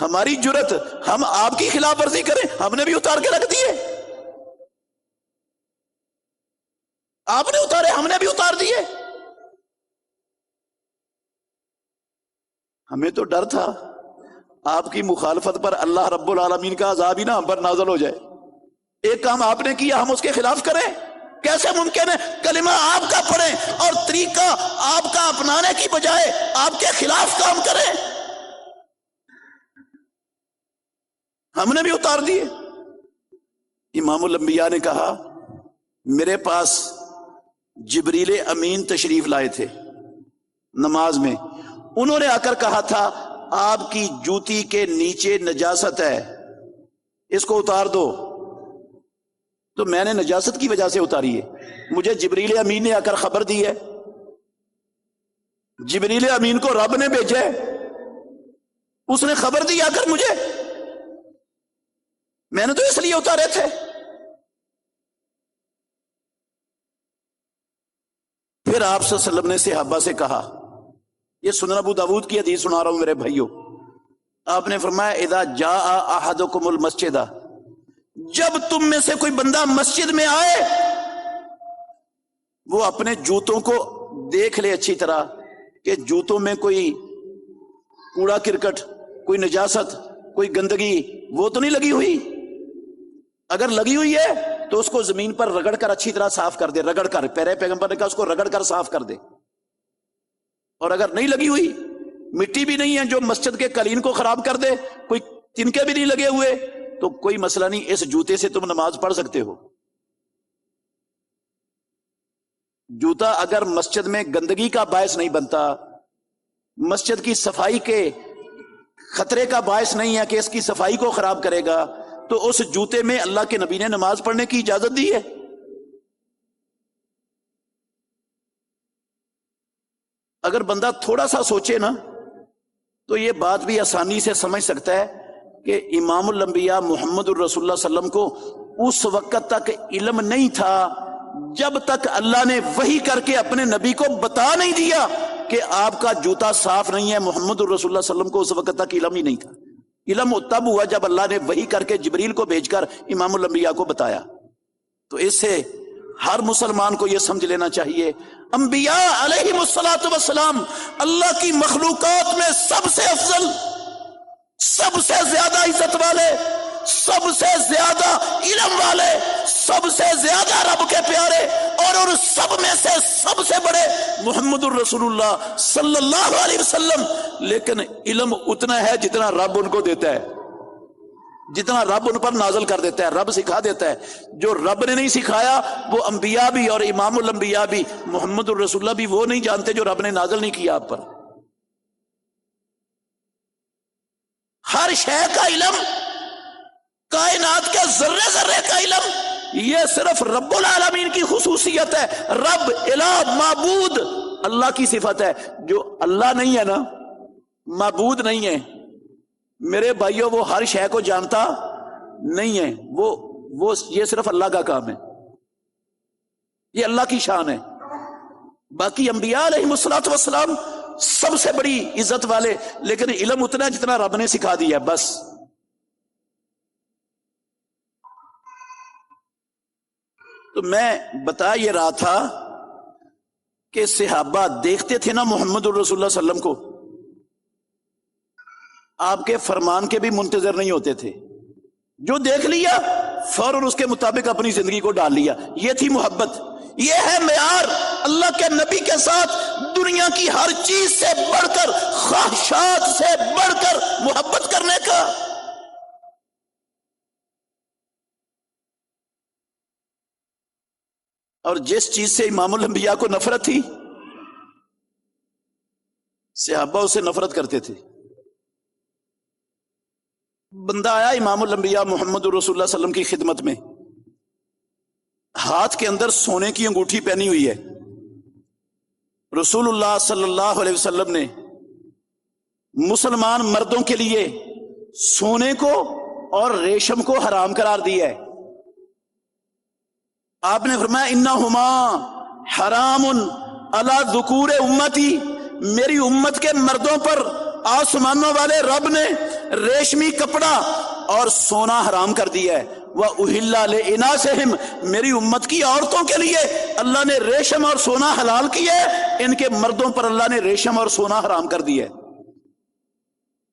ہماری جرت، ہم آپ کی خلاف ورزی کریں، ہم نے بھی اتار کے رکھ دیے۔ آپ نے اتارے، ہم نے بھی اتار دیے۔ ہمیں تو ڈر تھا آپ کی مخالفت پر اللہ رب العالمین کا عذاب ہی نہ ہم پر نازل ہو جائے۔ ایک کام آپ نے کیا ہم اس کے خلاف کریں؟ کیسے ممکن ہے؟ کلمہ آپ کا پڑھیں اور طریقہ آپ کا اپنانے کی بجائے آپ کے خلاف کام کریں۔ ہم نے بھی اتار دیے۔ امام الانبیاء نے کہا میرے پاس جبریل امین تشریف لائے تھے نماز میں، انہوں نے آ کر کہا تھا آپ کی جوتی کے نیچے نجاست ہے، اس کو اتار دو، تو میں نے نجاست کی وجہ سے اتاری ہے۔ مجھے جبریل امین نے آ کر خبر دی ہے، جبریل امین کو رب نے بھیجا ہے، اس نے خبر دی آ کر مجھے، میں نے تو اس لیے اتارے تھے۔ پھر آپ صلی اللہ علیہ وسلم نے صحابہ سے کہا، یہ سنن ابو داود کی حدیث سنا رہا ہوں میرے بھائیوں، آپ نے فرمایا اذا جاء احدکم المسجد، جب تم میں سے کوئی بندہ مسجد میں آئے وہ اپنے جوتوں کو دیکھ لے اچھی طرح کہ جوتوں میں کوئی کوڑا کرکٹ، کوئی نجاست، کوئی گندگی وہ تو نہیں لگی ہوئی۔ اگر لگی ہوئی ہے تو اس کو زمین پر رگڑ کر اچھی طرح صاف کر دے، رگڑ کر، پیرے پیغمبر نے کہا اس کو رگڑ کر صاف کر دے۔ اور اگر نہیں لگی ہوئی، مٹی بھی نہیں ہے جو مسجد کے قالین کو خراب کر دے، کوئی تنکے بھی نہیں لگے ہوئے، تو کوئی مسئلہ نہیں، اس جوتے سے تم نماز پڑھ سکتے ہو۔ جوتا اگر مسجد میں گندگی کا باعث نہیں بنتا، مسجد کی صفائی کے خطرے کا باعث نہیں ہے کہ اس کی صفائی کو خراب کرے گا، تو اس جوتے میں اللہ کے نبی نے نماز پڑھنے کی اجازت دی ہے۔ اگر بندہ تھوڑا سا سوچے نا تو یہ بات بھی آسانی سے سمجھ سکتا ہے کہ امام الانبیاء محمد الرسول اللہ صلی اللہ علیہ وسلم کو اس وقت تک علم نہیں تھا جب تک اللہ نے وحی کر کے اپنے نبی کو بتا نہیں دیا کہ آپ کا جوتا صاف نہیں ہے۔ محمد الرسول اللہ صلی اللہ علیہ وسلم کو اس وقت تک علم ہی نہیں تھا۔ علم تب ہوا جب اللہ نے وحی کر کے جبریل کو بھیج کر امام الانبیاء کو بتایا۔ تو اس سے ہر مسلمان کو یہ سمجھ لینا چاہیے انبیاء علیہم الصلوۃ والسلام اللہ کی مخلوقات میں سب سے افضل، سب سے زیادہ عزت والے، سب سے زیادہ علم والے، سب سے زیادہ رب کے پیارے، اور ان سب میں سے سب سے بڑے محمد الرسول اللہ صلی اللہ علیہ وسلم۔ لیکن علم اتنا ہے جتنا رب ان کو دیتا ہے، جتنا رب ان پر نازل کر دیتا ہے، رب سکھا دیتا ہے۔ جو رب نے نہیں سکھایا وہ انبیاء بھی اور امام الانبیاء بھی محمد الرسول اللہ بھی وہ نہیں جانتے جو رب نے نازل نہیں کیا آپ پر۔ ہر شے کا علم، کائنات کے ذرے ذرے کا علم، یہ صرف رب العالمین کی خصوصیت ہے۔ رب، الہ، معبود اللہ کی صفت ہے۔ جو اللہ نہیں ہے نا، معبود نہیں ہے میرے بھائیوں، وہ ہر شے کو جانتا نہیں ہے، وہ یہ صرف اللہ کا کام ہے، یہ اللہ کی شان ہے۔ باقی انبیاء علیہم الصلوۃ والسلام سب سے بڑی عزت والے، لیکن علم اتنا ہے جتنا رب نے سکھا دیا بس۔ تو میں بتا یہ رہا تھا کہ صحابہ دیکھتے تھے نا محمد الرسول اللہ صلی اللہ علیہ وسلم کو، آپ کے فرمان کے بھی منتظر نہیں ہوتے تھے، جو دیکھ لیا فوراً اس کے مطابق اپنی زندگی کو ڈال لیا. یہ تھی محبت. یہ ہے معیار اللہ کے نبی کے ساتھ دنیا کی ہر چیز سے بڑھ کر، خواہشات سے بڑھ کر محبت کرنے کا. اور جس چیز سے امام الانبیاء کو نفرت تھی، صحابہ اسے نفرت کرتے تھے. بندہ آیا امام الانبیاء محمد رسول اللہ صلی اللہ علیہ وسلم کی خدمت میں، ہاتھ کے اندر سونے کی انگوٹھی پہنی ہوئی ہے. رسول اللہ صلی اللہ علیہ وسلم نے مسلمان مردوں کے لیے سونے کو اور ریشم کو حرام قرار دیا ہے. آپ نے فرمایا انہما حرام علی ذکور امتی، میری امت کے مردوں پر آسمانوں والے رب نے ریشمی کپڑا اور سونا حرام کر دیا ہے. وَأُحِلَّ لِإِنَاسِهِمْ، میری امت کی عورتوں کے لیے اللہ نے ریشم اور سونا حلال کیا ہے، ان کے مردوں پر اللہ نے ریشم اور سونا حرام کر دیا ہے.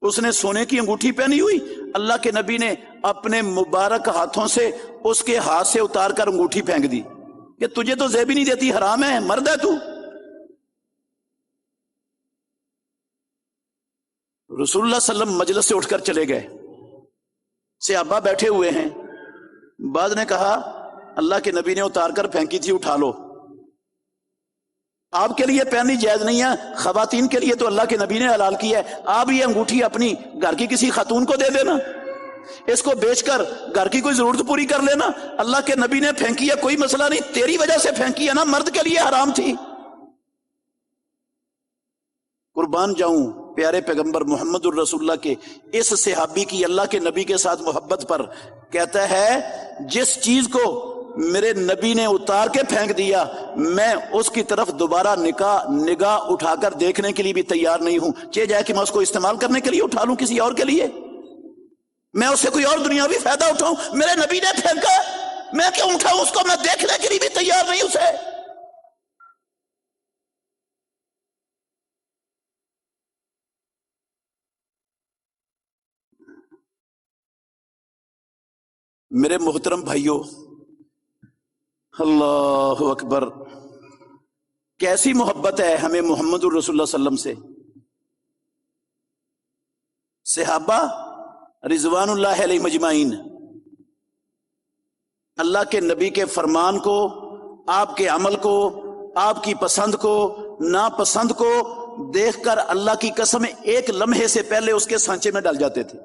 اس نے سونے کی انگوٹھی پہنی ہوئی، اللہ کے نبی نے اپنے مبارک ہاتھوں سے اس کے ہاتھ سے اتار کر انگوٹھی پھینک دی کہ تجھے تو زیب نہیں دیتی، حرام ہے، مرد ہے تو. رسول اللہ صلی اللہ علیہ وسلم مجلس سے اٹھ کر چلے گئے. صحابہ بیٹھے ہوئے ہیں. بعد نے کہا اللہ کے نبی نے اتار کر پھینکی تھی، اٹھا لو. آپ کے لیے پہننی جائز نہیں ہے، خواتین کے لیے تو اللہ کے نبی نے حلال کیا ہے. آپ یہ انگوٹھی اپنی گھر کی کسی خاتون کو دے دینا، اس کو بیچ کر گھر کی کوئی ضرورت پوری کر لینا. اللہ کے نبی نے پھینکی ہے، کوئی مسئلہ نہیں، تیری وجہ سے پھینکی ہے نا، مرد کے لیے حرام تھی. قربان جاؤں پیارے پیغمبر محمد الرسول اللہ کے اس صحابی کی اللہ کے نبی کے ساتھ محبت پر. کہتا ہے جس چیز کو میرے نبی نے اتار کے پھینک دیا، میں اس کی طرف دوبارہ نگاہ اٹھا کر دیکھنے کے لیے بھی تیار نہیں ہوں. چاہے جائے کہ میں اس کو استعمال کرنے کے لیے اٹھا لوں کسی اور کے لیے، میں اس سے کوئی اور دنیاوی فائدہ اٹھاؤں. میرے نبی نے پھینکا، میں کیوں اٹھاؤں اس کو؟ میں دیکھنے کے لیے بھی تیار نہیں اسے. میرے محترم بھائیوں، اللہ اکبر، کیسی محبت ہے ہمیں محمد الرسول اللہ صلی اللہ علیہ وسلم سے. صحابہ رضوان اللہ علیہ مجمعین اللہ کے نبی کے فرمان کو، آپ کے عمل کو، آپ کی پسند کو، ناپسند کو دیکھ کر اللہ کی قسم ایک لمحے سے پہلے اس کے سانچے میں ڈل جاتے تھے.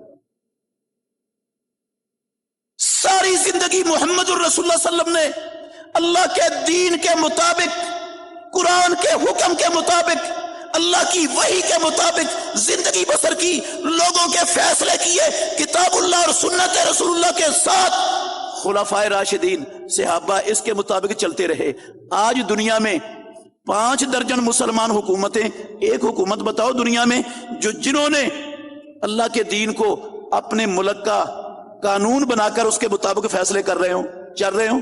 ساری زندگی محمد الرسول اللہ صلی اللہ علیہ وسلم نے اللہ کے دین کے مطابق، قرآن کے حکم کے مطابق، اللہ کی وحی کے مطابق زندگی بسر کی، لوگوں کے فیصلے کیے کتاب اللہ اور سنت رسول اللہ کے ساتھ. خلفائے راشدین صحابہ اس کے مطابق چلتے رہے. آج دنیا میں 5 درجن مسلمان حکومتیں، ایک حکومت بتاؤ دنیا میں جنہوں نے اللہ کے دین کو اپنے ملک کا قانون بنا کر اس کے مطابق فیصلے کر رہے ہوں، چل رہے ہوں.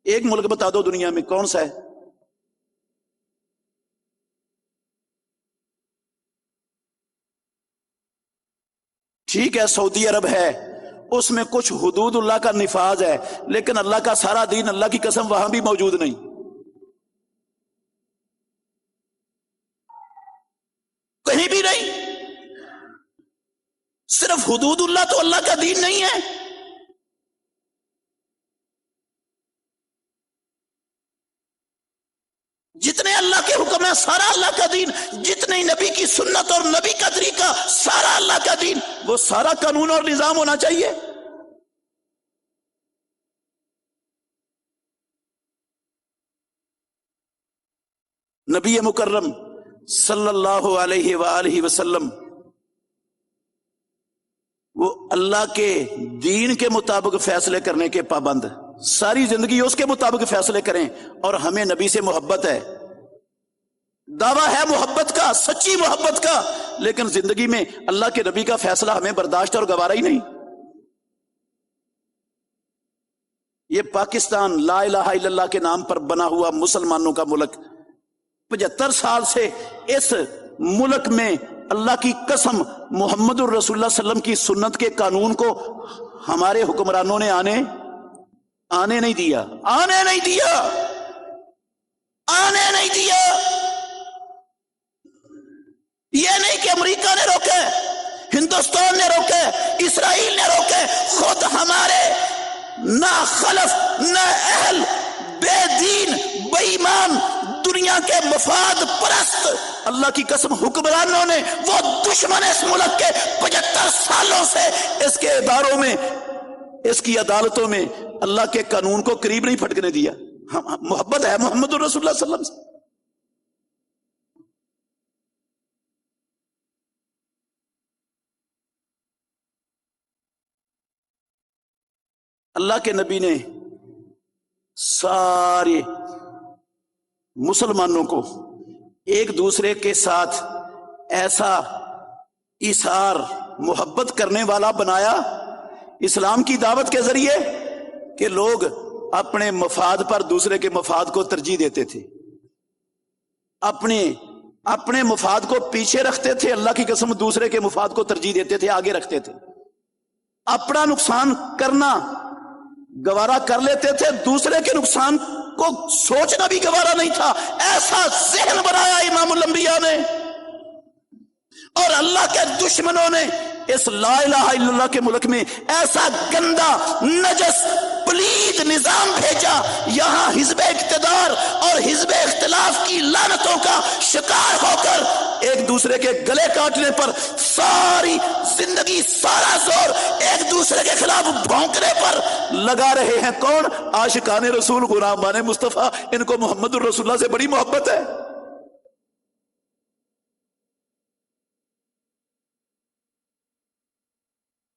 ایک ملک بتا دو دنیا میں، کون سا ہے؟ ٹھیک ہے سعودی عرب ہے، اس میں کچھ حدود اللہ کا نفاذ ہے، لیکن اللہ کا سارا دین اللہ کی قسم وہاں بھی موجود نہیں. کہیں بھی نہیں. صرف حدود اللہ تو اللہ کا دین نہیں ہے. جتنے اللہ کے حکم ہے سارا اللہ کا دین، جتنے نبی کی سنت اور نبی کا طریقہ سارا اللہ کا دین، وہ سارا قانون اور نظام ہونا چاہیے. نبی مکرم صلی اللہ علیہ وآلہ وسلم وہ اللہ کے دین کے مطابق فیصلے کرنے کے پابند، ساری زندگی اس کے مطابق فیصلے کریں. اور ہمیں نبی سے محبت ہے، دعویٰ ہے محبت کا، سچی محبت کا، لیکن زندگی میں اللہ کے نبی کا فیصلہ ہمیں برداشت اور گوارا ہی نہیں. یہ پاکستان لا الہ الا اللہ کے نام پر بنا ہوا مسلمانوں کا ملک، 75 سال سے اس ملک میں اللہ کی قسم محمد الرسول اللہ صلی اللہ علیہ وسلم کی سنت کے قانون کو ہمارے حکمرانوں نے آنے نہیں دیا، آنے نہیں دیا، آنے نہیں دیا۔ یہ نہیں کہ امریکہ نے روکے، ہندوستان نے روکے، اسرائیل نے روکے، خود ہمارے نہ خلف نہ اہل بے دین بے ایمان دنیا کے مفاد پرست اللہ کی قسم حکمرانوں نے، وہ دشمن اس ملک کے 75 سالوں سے اس کے اداروں میں، اس کی عدالتوں میں اللہ کے قانون کو قریب نہیں پھٹکنے دیا۔ محبت ہے محمد الرسول اللہ صلی اللہ علیہ وسلم سے۔ اللہ کے نبی نے سارے مسلمانوں کو ایک دوسرے کے ساتھ ایسا ایثار محبت کرنے والا بنایا اسلام کی دعوت کے ذریعے کہ لوگ اپنے مفاد پر دوسرے کے مفاد کو ترجیح دیتے تھے، اپنے مفاد کو پیچھے رکھتے تھے، اللہ کی قسم دوسرے کے مفاد کو ترجیح دیتے تھے، آگے رکھتے تھے، اپنا نقصان کرنا گوارا کر لیتے تھے، دوسرے کے نقصان کو سوچنا بھی گوارا نہیں تھا۔ ایسا ذہن بنایا امام الانبیاء نے، اور اللہ کے دشمنوں نے اس لا الہ الا اللہ کے ملک میں ایسا گندا نجس پلید نظام بھیجا، یہاں حزب اقتدار اور حزب اختلاف کی لعنتوں کا شکار ہو کر ایک دوسرے کے گلے کاٹنے پر ساری زندگی، سارا زور ایک دوسرے کے خلاف بھونکنے پر لگا رہے ہیں۔ کون؟ عاشقان رسول، غلامان مصطفیٰ، ان کو محمد الرسول اللہ سے بڑی محبت ہے۔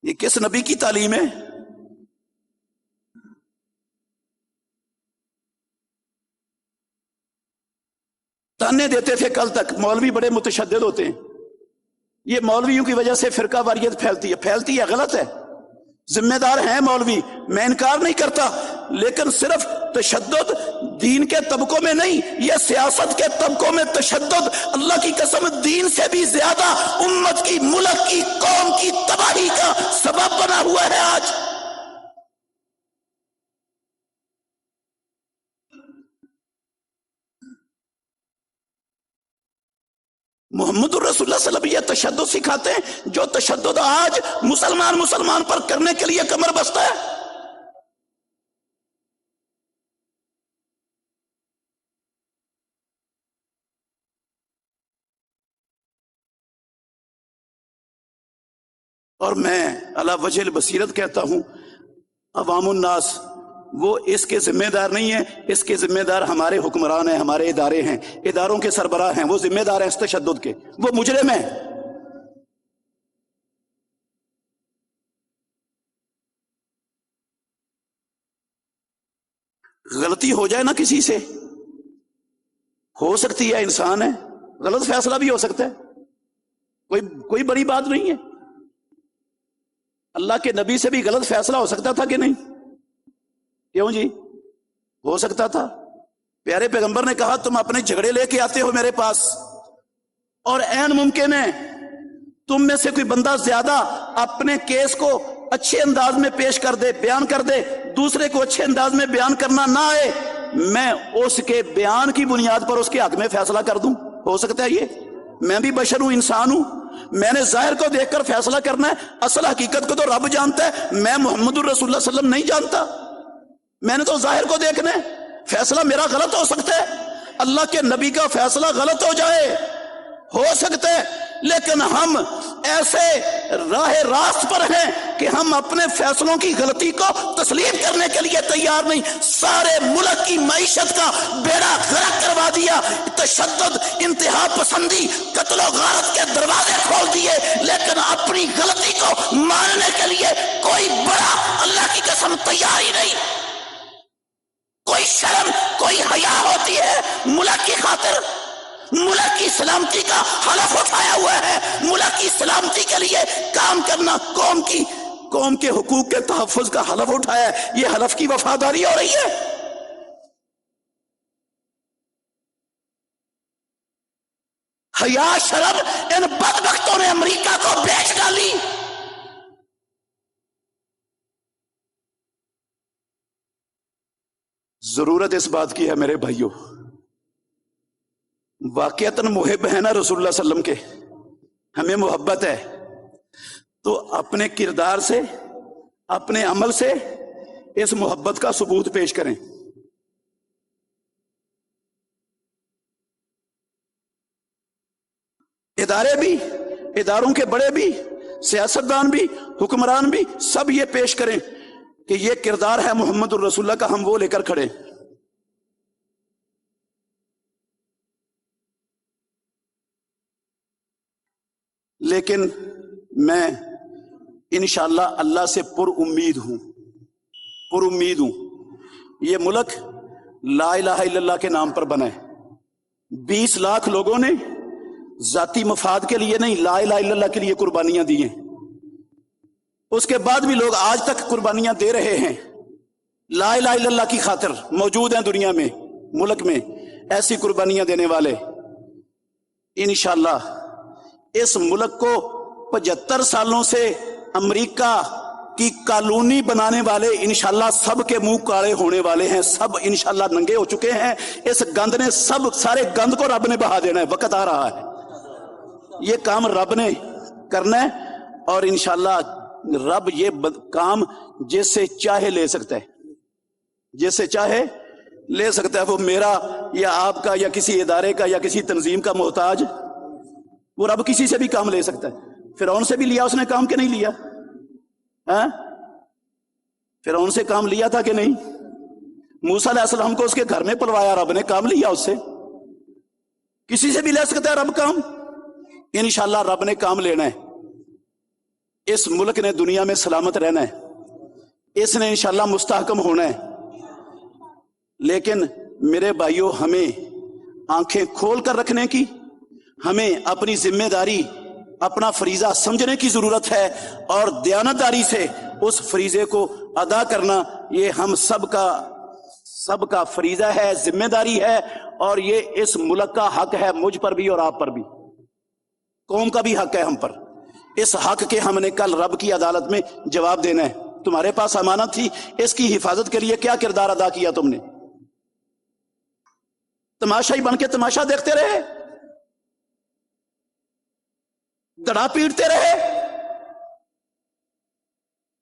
یہ کس نبی کی تعلیم ہے؟ تانے دیتے تھے کل تک مولوی بڑے متشدد ہوتے ہیں، یہ مولویوں کی وجہ سے فرقہ واریت پھیلتی ہے، غلط ہے، ذمہ دار ہیں مولوی، میں انکار نہیں کرتا، لیکن صرف تشدد دین کے طبقوں میں نہیں، یہ سیاست کے طبقوں میں تشدد اللہ کی قسم دین سے بھی زیادہ امت کی، ملک کی، قوم کی تباہی کا سبب بنا ہوا ہے آج۔ محمد الرسول اللہ صلی اللہ علیہ وسلم یہ تشدد سکھاتے ہیں جو تشدد آج مسلمان پر کرنے کے لیے کمر بستہ ہے۔ اور میں علی وجہ البصیرت کہتا ہوں، عوام الناس وہ اس کے ذمہ دار نہیں ہیں، اس کے ذمہ دار ہمارے حکمران ہیں، ہمارے ادارے ہیں، اداروں کے سربراہ ہیں، وہ ذمہ دار ہیں اس تشدد کے، وہ مجرم ہیں۔ غلطی ہو جائے نا کسی سے، ہو سکتی ہے، انسان ہے، غلط فیصلہ بھی ہو سکتا ہے، کوئی بڑی بات نہیں ہے۔ اللہ کے نبی سے بھی غلط فیصلہ ہو سکتا تھا کہ نہیں؟ کیوں جی؟ ہو سکتا تھا۔ پیارے پیغمبر نے کہا تم اپنے جھگڑے لے کے آتے ہو میرے پاس، اور عین ممکن ہے تم میں سے کوئی بندہ زیادہ اپنے کیس کو اچھے انداز میں پیش کر دے، بیان کر دے، دوسرے کو اچھے انداز میں بیان کرنا نہ آئے، میں اس کے بیان کی بنیاد پر اس کے حق میں فیصلہ کر دوں۔ ہو سکتا ہے یہ؟ میں بھی بشر ہوں، انسان ہوں، میں نے ظاہر کو دیکھ کر فیصلہ کرنا ہے، اصل حقیقت کو تو رب جانتا ہے، میں محمد الرسول اللہ صلی اللہ علیہ وسلم نہیں جانتا، میں نے تو ظاہر کو دیکھنا ہے، فیصلہ میرا غلط ہو سکتا ہے، اللہ کے نبی کا فیصلہ غلط ہو جائے، ہو سکتا ہے، لیکن ہم ایسے راہ راست پر ہیں کہ ہم اپنے فیصلوں کی غلطی کو تسلیم کرنے کے لیے تیار نہیں۔ سارے ملک کی معیشت کا بیڑا غرق کروا دیا، تشدد، انتہا پسندی، قتل و غارت کے دروازے کھول دیے، لیکن اپنی غلطی کو ماننے کے لیے کوئی بڑا اللہ کی قسم تیار ہی نہیں۔ کوئی شرم، کوئی حیا ہوتی ہے ملک کی خاطر؟ ملک کی سلامتی کا حلف اٹھایا ہوا ہے، ملک کی سلامتی کے لیے کام کرنا، قوم کے حقوق کے تحفظ کا حلف اٹھایا ہے، یہ حلف کی وفاداری ہو رہی ہے؟ حیا شرم ان بدبختوں نے امریکہ کو بیچ ڈالی. ضرورت اس بات کی ہے میرے بھائیوں، واقعتاً محب ہے نا رسول اللہ صلی اللہ علیہ وسلم کے، ہمیں محبت ہے، تو اپنے کردار سے اپنے عمل سے اس محبت کا ثبوت پیش کریں. ادارے بھی، اداروں کے بڑے بھی، سیاستدان بھی، حکمران بھی، سب یہ پیش کریں کہ یہ کردار ہے محمد الرسول اللہ کا، ہم وہ لے کر کھڑے. لیکن میں انشاءاللہ اللہ سے پر امید ہوں، یہ ملک لا الہ الا اللہ کے نام پر بنا ہے. 20 لاکھ لوگوں نے ذاتی مفاد کے لیے نہیں، لا الہ الا اللہ کے لیے قربانیاں دی ہیں. اس کے بعد بھی لوگ آج تک قربانیاں دے رہے ہیں لا الہ الا اللہ کی خاطر. موجود ہیں دنیا میں، ملک میں ایسی قربانیاں دینے والے. انشاءاللہ اس ملک کو 75 سالوں سے امریکہ کی کالونی بنانے والے انشاءاللہ سب کے منہ کالے ہونے والے ہیں، سب انشاءاللہ ننگے ہو چکے ہیں. اس گند نے سارے گند کو رب نے بہا دینا ہے، وقت آ رہا ہے. یہ کام رب نے کرنا ہے، اور انشاءاللہ رب یہ کام جیسے چاہے لے سکتا ہے، جیسے چاہے لے سکتا ہے. وہ میرا یا آپ کا یا کسی ادارے کا یا کسی تنظیم کا محتاج، وہ رب کسی سے بھی کام لے سکتا ہے. فرعون سے بھی لیا اس نے کام کہ نہیں لیا؟ فرعون سے کام لیا تھا کہ نہیں؟ موسیٰ علیہ السلام کو اس کے گھر میں پلوایا رب نے، کام لیا اس سے. کسی سے بھی لے سکتا ہے رب کام. انشاءاللہ رب نے کام لینا ہے. اس ملک نے دنیا میں سلامت رہنا ہے، اس نے انشاءاللہ مستحکم ہونا ہے. لیکن میرے بھائیوں، ہمیں آنکھیں کھول کر رکھنے کی، ہمیں اپنی ذمہ داری، اپنا فریضہ سمجھنے کی ضرورت ہے، اور دیانتداری سے اس فریضے کو ادا کرنا یہ ہم سب کا فریضہ ہے، ذمہ داری ہے. اور یہ اس ملک کا حق ہے، مجھ پر بھی اور آپ پر بھی، قوم کا بھی حق ہے ہم پر. اس حق کے ہم نے کل رب کی عدالت میں جواب دینا ہے. تمہارے پاس امانت تھی، اس کی حفاظت کے لیے کیا کردار ادا کیا تم نے؟ تماشائی بن کے تماشا دیکھتے رہے، دڑا پیٹتے رہے،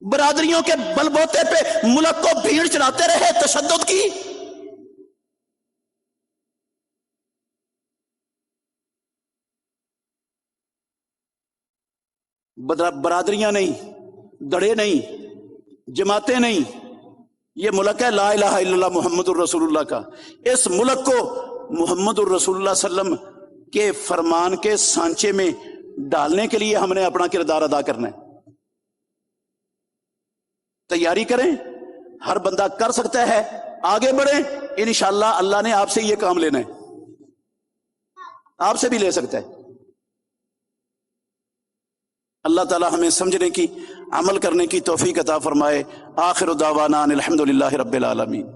برادریوں کے بل بوتے پہ ملک کو بھیڑ چلاتے رہے تشدد کی. برادریاں نہیں، دڑے نہیں، جماعتیں نہیں، یہ ملک ہے لا الہ الا اللہ محمد الرسول اللہ کا. اس ملک کو محمد الرسول اللہ صلی اللہ علیہ وسلم کے فرمان کے سانچے میں ڈالنے کے لیے ہم نے اپنا کردار ادا کرنا ہے. تیاری کریں، ہر بندہ کر سکتا ہے، آگے بڑھیں. انشاءاللہ اللہ نے آپ سے یہ کام لینا ہے، آپ سے بھی لے سکتا ہے. اللہ تعالی ہمیں سمجھنے کی، عمل کرنے کی توفیق عطا فرمائے. آخر دعوانا الحمدللہ رب العالمین.